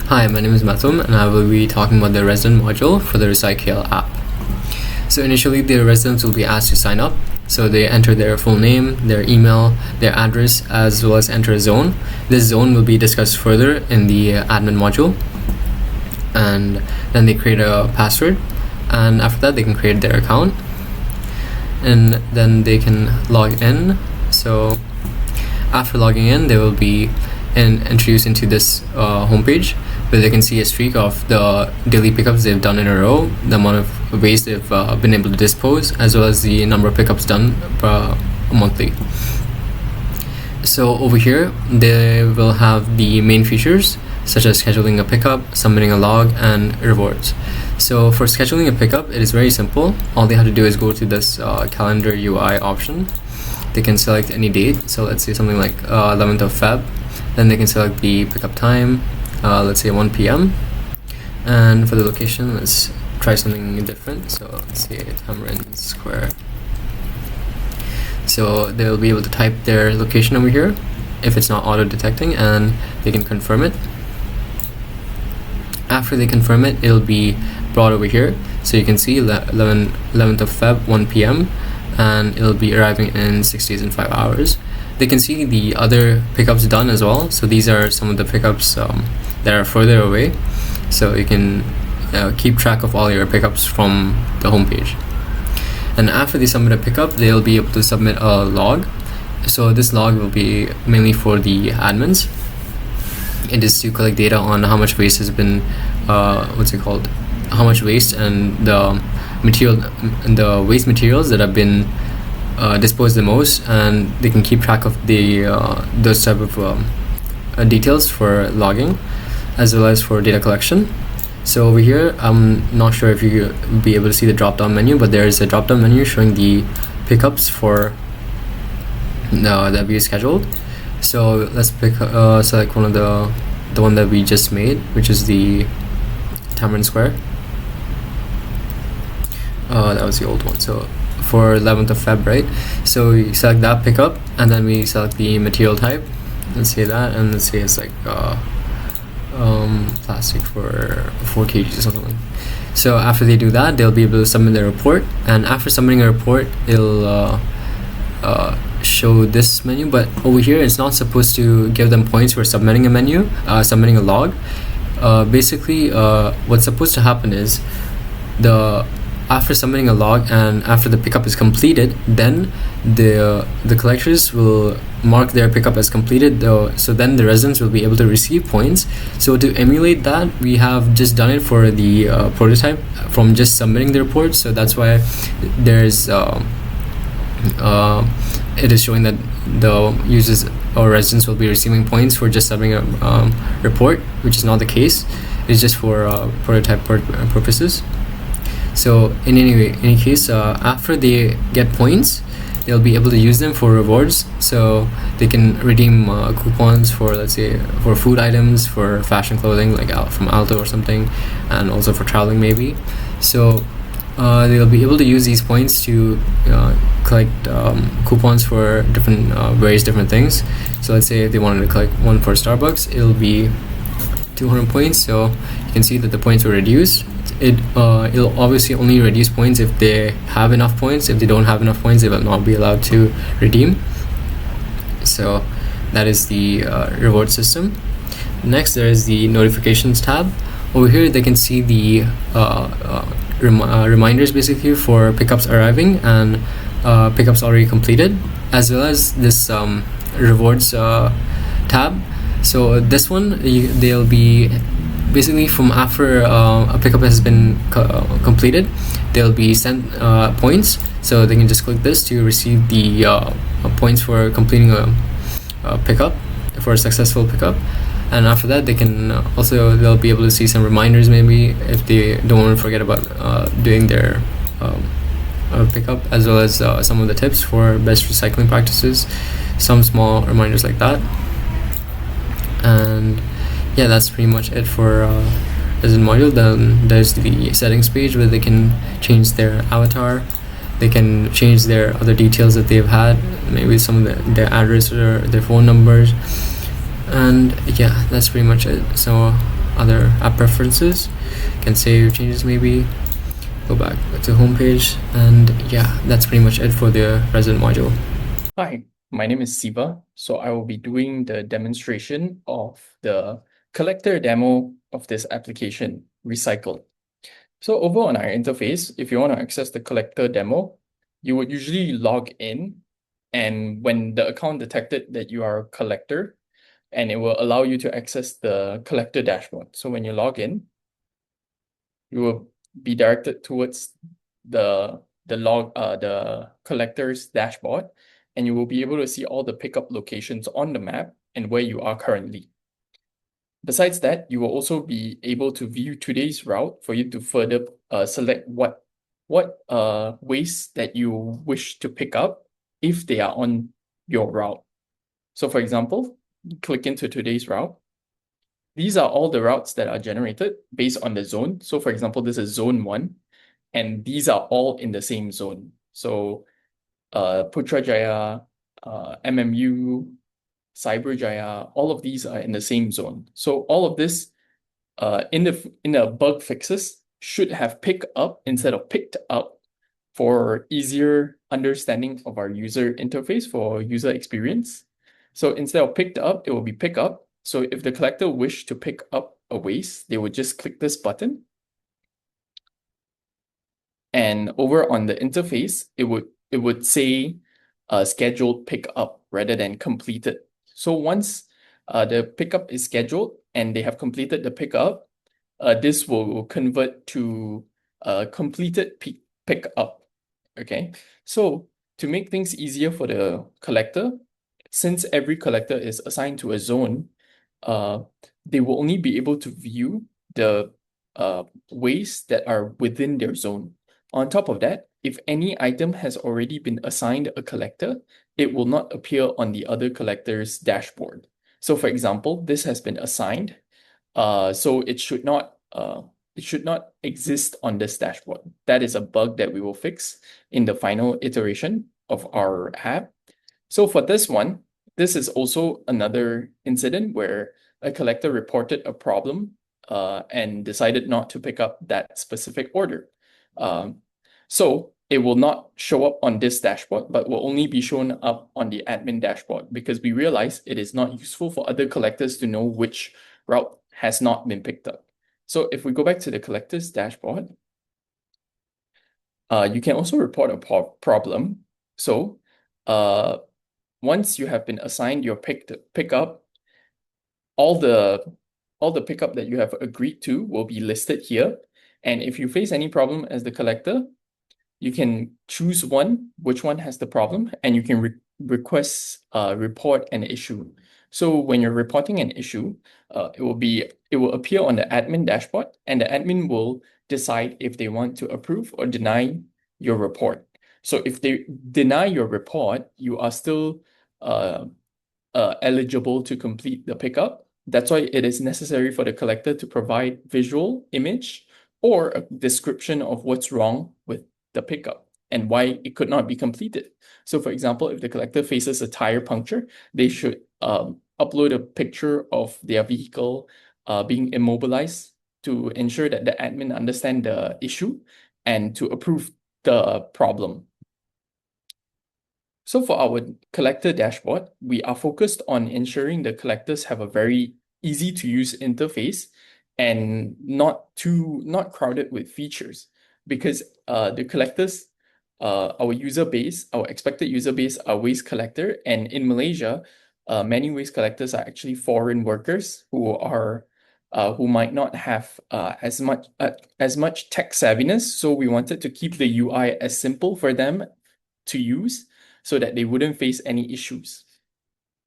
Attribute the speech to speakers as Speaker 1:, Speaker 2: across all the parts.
Speaker 1: Hi, my name is Mathum and I will be talking about the resident module for the Recycle app. So initially the residents will be asked to sign up. So they enter their full name, their email, their address, as well as enter a zone. This zone will be discussed further in the admin module. And then they create a password, and after that they can create their account, and then they can log in. So after logging in, they will be introduced into this homepage where they can see a streak of the daily pickups they've done in a row, the amount of waste they've been able to dispose, as well as the number of pickups done monthly. So over here they will have the main features such as scheduling a pickup, submitting a log, and rewards. So for scheduling a pickup, it is very simple. All they have to do is go to this calendar UI option. They can select any date, so let's say something like 11th of Feb. Then they can select the pickup time, let's say 1 p.m. And for the location, let's try something different. So let's say Tamarind Square. So they'll be able to type their location over here if it's not auto detecting, and they can confirm it. After they confirm it, it'll be brought over here. So you can see 11th of Feb, 1 p.m. and it'll be arriving in 6 days and 5 hours. They can see the other pickups done as well. So these are some of the pickups that are further away. So you can keep track of all your pickups from the homepage. And after they submit a pickup, they'll be able to submit a log. So this log will be mainly for the admins. It is to collect data on how much waste has been, how much waste and the waste materials that have been disposed the most, and they can keep track of the those type of details for logging as well as for data collection. So over here, I'm not sure if you'll be able to see the drop down menu, but there is a drop down menu showing the pickups for that we scheduled. So let's select one of the one that we just made, which is the Tamarind Square. That was the old one. So for 11th of Feb, right? So we select that pickup, and then we select the material type. Let's say that, and let's say it's like plastic for 4 kg or something. So after they do that, they'll be able to submit their report, and after submitting a report, it'll show this menu. But over here, it's not supposed to give them points for submitting a log. Basically, what's supposed to happen is after submitting a log and after the pickup is completed, then the collectors will mark their pickup as completed, so then the residents will be able to receive points. So to emulate that, we have just done it for the prototype from just submitting the report. So that's why there's it is showing that the users or residents will be receiving points for just submitting a report, which is not the case. It's just for prototype purposes. So in any case, after they get points, they'll be able to use them for rewards. So they can redeem coupons for, let's say, for food items, for fashion clothing like from Alto or something, and also for traveling maybe. So they'll be able to use these points to collect coupons for various different things. So let's say if they wanted to collect one for Starbucks, it'll be 200 points. So you can see that the points were reduced. It'll obviously only reduce points if they have enough points. If they don't have enough points, they will not be allowed to redeem. So that is the reward system. Next, there is the notifications tab. Over here, they can see the reminders basically for pickups arriving and pickups already completed, as well as this rewards tab. So this one, they'll be basically from after a pickup has been completed, they'll be sent points. So they can just click this to receive the points for completing a pickup, for a successful pickup. And after that, they'll be able to see some reminders maybe if they don't want to forget about doing their pickup, as well as some of the tips for best recycling practices, some small reminders like that. And yeah, that's pretty much it for resident module. Then there's the settings page where they can change their avatar. They can change their other details that they've had, maybe some of their address or their phone numbers. And yeah, that's pretty much it. So other app preferences. You can save changes, maybe go back to homepage, and yeah, that's pretty much it for the resident module.
Speaker 2: Hi, my name is Siva. So I will be doing the demonstration of the collector demo of this application, Recycle. So over on our interface, if you want to access the collector demo, you would usually log in, and when the account detected that you are a collector, and it will allow you to access the collector dashboard. So when you log in, you will be directed towards the collector's dashboard, and you will be able to see all the pickup locations on the map and where you are currently. Besides that, you will also be able to view today's route for you to further select what waste that you wish to pick up if they are on your route. So for example, click into today's route. These are all the routes that are generated based on the zone. So for example, this is zone 1, and these are all in the same zone. So Putrajaya, MMU, Cyberjaya, all of these are in the same zone. So all of this in the bug fixes should have picked up instead of picked up for easier understanding of our user interface for user experience. So instead of picked up, it will be pick up. So if the collector wished to pick up a waste, they would just click this button. And over on the interface, it would say scheduled pickup rather than completed. So once the pickup is scheduled and they have completed the pickup, this will convert to completed pickup. Okay, so to make things easier for the collector, since every collector is assigned to a zone, they will only be able to view the waste that are within their zone. On top of that, if any item has already been assigned a collector, it will not appear on the other collector's dashboard. So for example, this has been assigned, so it should not exist on this dashboard. That is a bug that we will fix in the final iteration of our app. So for this one, this is also another incident where a collector reported a problem and decided not to pick up that specific order. So it will not show up on this dashboard, but will only be shown up on the admin dashboard, because we realize it is not useful for other collectors to know which route has not been picked up. So if we go back to the collector's dashboard, you can also report a problem. So once you have been assigned your pickup, all the pickup that you have agreed to will be listed here. And if you face any problem as the collector, you can choose which one has the problem, and you can request report an issue. So when you're reporting an issue, it will appear on the admin dashboard, and the admin will decide if they want to approve or deny your report. So if they deny your report, you are still eligible to complete the pickup. That's why it is necessary for the collector to provide visual image or a description of what's wrong with the pickup and why it could not be completed. So for example, if the collector faces a tire puncture, they should upload a picture of their vehicle being immobilized to ensure that the admin understand the issue and to approve the problem. So for our collector dashboard, we are focused on ensuring the collectors have a very easy to use interface and not crowded with features, because the collectors, our user base, our expected user base are waste collector, and in Malaysia, many waste collectors are actually foreign workers who might not have as much tech savviness. So we wanted to keep the UI as simple for them to use so that they wouldn't face any issues.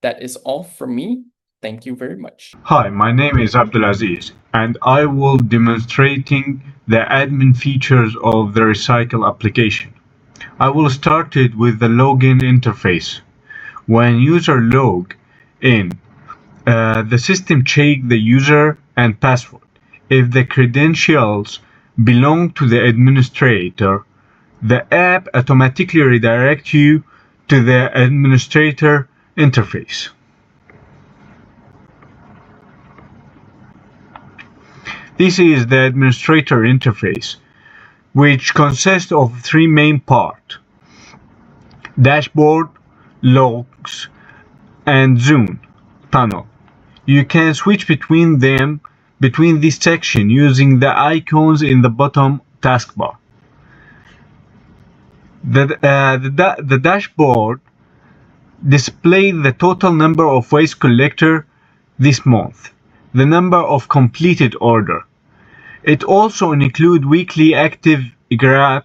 Speaker 2: That is all from me. Thank you very much.
Speaker 3: Hi, my name is Abdulaziz, and I will demonstrating the admin features of the Recycle application. I will start it with the login interface. When user log in, the system check the user and password. If the credentials belong to the administrator, the app automatically redirects you to the administrator interface. This is the administrator interface, which consists of three main parts: dashboard, logs, and zone panel. You can switch between this section using the icons in the bottom taskbar. The dashboard displays the total number of waste collected this month, the number of completed order. It also includes weekly active graph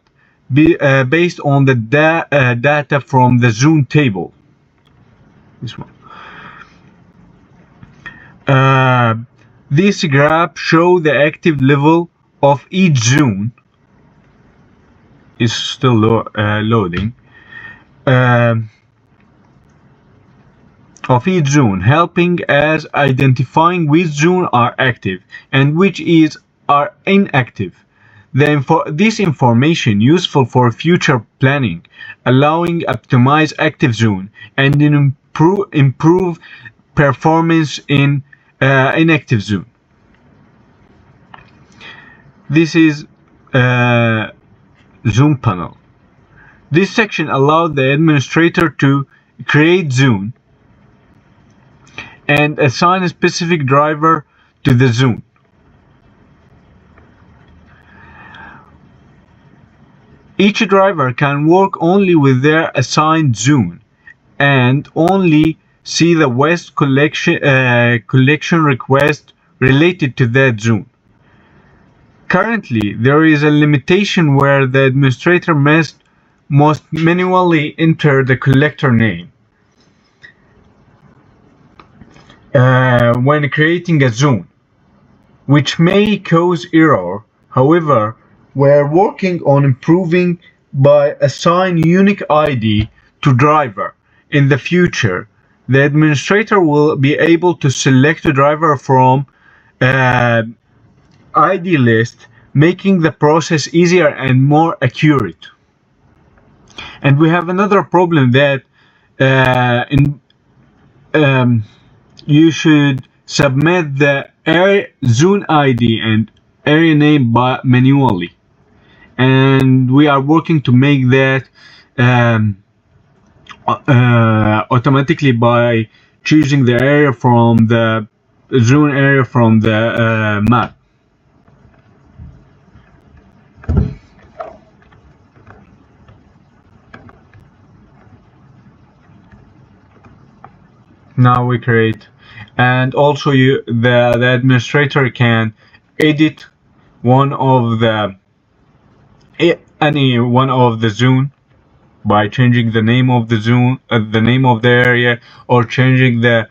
Speaker 3: based on the data from the zone table. This one. This graph shows the active level of each zone. Is still loading. Of each zone, helping us identifying which zones are active and which are inactive. This information useful for future planning, allowing optimize active zone and improve performance in inactive zone. This is zone panel. This section allows the administrator to create zone and assign a specific driver to the zone. Each driver can work only with their assigned zone and only see the waste collection request related to that zone. Currently, there is a limitation where the administrator must manually enter the collector name when creating a zone, which may cause error. However, we're working on improving by assigning unique ID to driver. In the future, the administrator will be able to select a driver from ID list, making the process easier and more accurate. And we have another problem that you should submit the area zone ID and area name manually, and we are working to make that automatically by choosing the area from the zone area from the map. Now we create, and also the administrator can edit any one of the zone by changing the name of the zone, the name of the area, or changing the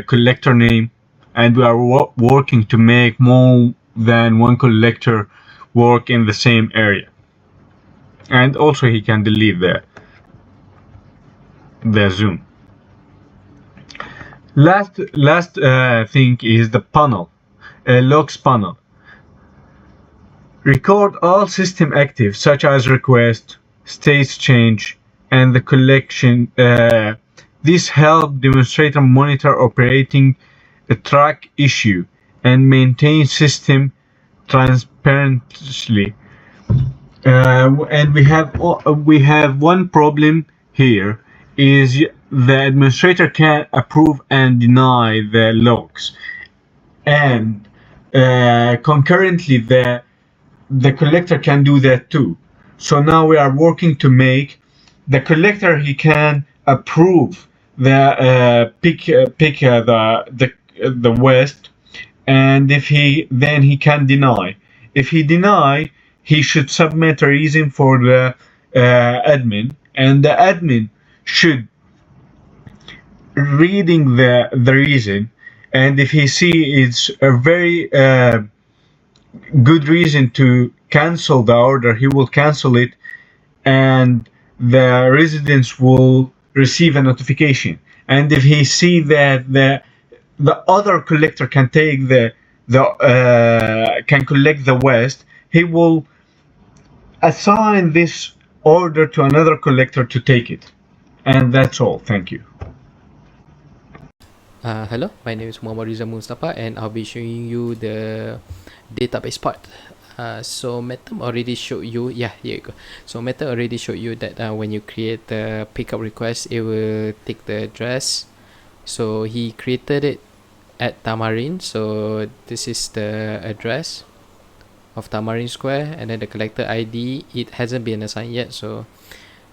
Speaker 3: collector name. And we are working to make more than one collector work in the same area. And also he can delete the zone. Last thing is the panel, logs panel. Record all system active, such as request, states change, and the collection. This helps demonstrator monitor operating a track issue and maintain system transparently. And we have one problem here, is the administrator can approve and deny the logs, and concurrently the collector can do that too. So now we are working to make the collector, he can approve the pick the waste, and if he can deny. If he deny, he should submit a reason for the admin, and the admin should reading the reason, and if he see it's a very good reason to cancel the order, he will cancel it, and the residents will receive a notification. And if he see that the other collector can take can collect the waste, he will assign this order to another collector to take it. And that's all. Thank you.
Speaker 4: Hello, my name is Muhammad Riza Mustafa, and I'll be showing you the database part. So Metam already showed you, yeah, here you go. So Metam already showed you that when you create the pickup request, it will take the address. So he created it at Tamarin. So this is the address of Tamarin Square, and then the collector ID, it hasn't been assigned yet. So,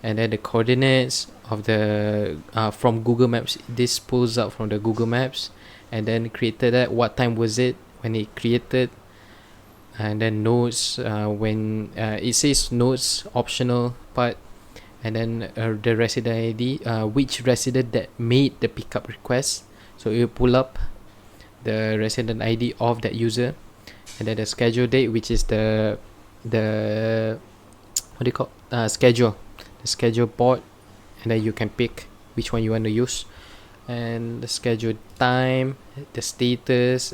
Speaker 4: and then the coordinates of the from Google Maps, this pulls out from the Google Maps, and then created that. What time was it when it created? And then nodes, when it says nodes optional part, and then the resident ID, which resident that made the pickup request. So it will pull up the resident ID of that user, and then the schedule date, which is the what do you call schedule, the schedule port, and then you can pick which one you want to use, and the schedule time, the status.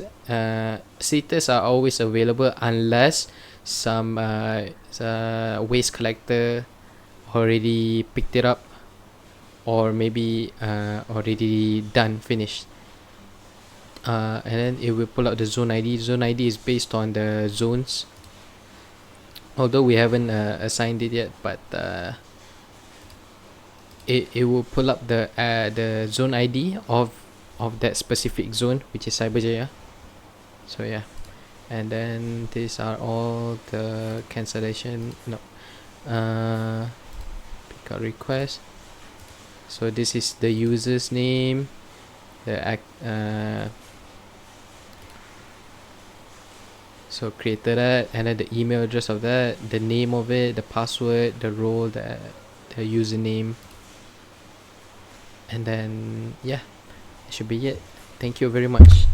Speaker 4: Status are always available unless some waste collector already picked it up, or maybe already done, finished. And then it will pull out the zone ID. Zone ID is based on the zones, although we haven't assigned it yet, but it will pull up the zone ID of that specific zone, which is Cyberjaya. So yeah, and then these are all the cancellation, pickup request. So this is the user's name, so created that, and then the email address of that, the name of it, the password, the role, the username, and then yeah, it should be it. Thank you very much.